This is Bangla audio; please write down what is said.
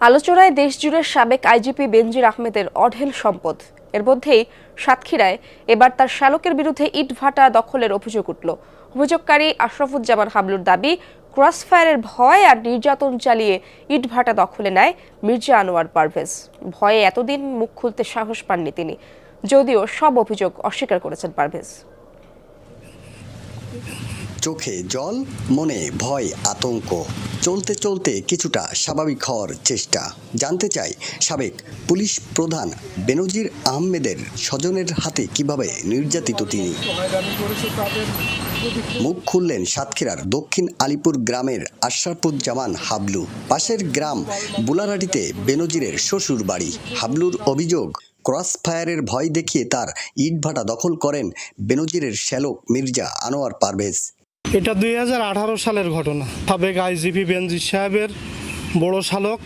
আলোচনায় দেশজুড়ে সাবেক আইজিপি বেনজির আহমেদের অঢেল সম্পদ। এর মধ্যেই সাতক্ষীরায় এবার তার শ্যালকের বিরুদ্ধে ইটভাটা দখলের অভিযোগ উঠল। অভিযোগকারী আশরাফুজ্জামান হাবলুর দাবি, ক্রসফায়ারের ভয় আর নির্যাতন চালিয়ে ইটভাটা দখলে নেয় মির্জা আনোয়ার পারভেজ। ভয়ে এতদিন মুখ খুলতে সাহস পাননি তিনি, যদিও সব অভিযোগ অস্বীকার করেছেন পারভেজ। চোখে জল, মনে ভয়, আতঙ্ক। চলতে চলতে কিছুটা স্বাভাবিক হওয়ার চেষ্টা। জানতে চাই সাবেক পুলিশ প্রধান বেনজির আহমেদের স্বজনের হাতে কিভাবে নির্যাতিত তিনি। মুখ খুললেন সাতক্ষীরার দক্ষিণ আলিপুর গ্রামের আশরাফুজ্জামান হাবলু। পাশের গ্রাম বুলারাটিতে বেনজিরের শ্বশুর বাড়ি। হাবলুর অভিযোগ, ক্রসফায়ারের ভয় দেখিয়ে তার ইটভাটা দখল করেন বেনজিরের শ্যালক মির্জা আনোয়ার পারভেজ। এটা 2018 সালের ঘটনা। সাবেক আইজিপি বেনজির সাহেবের বড় শ্যালক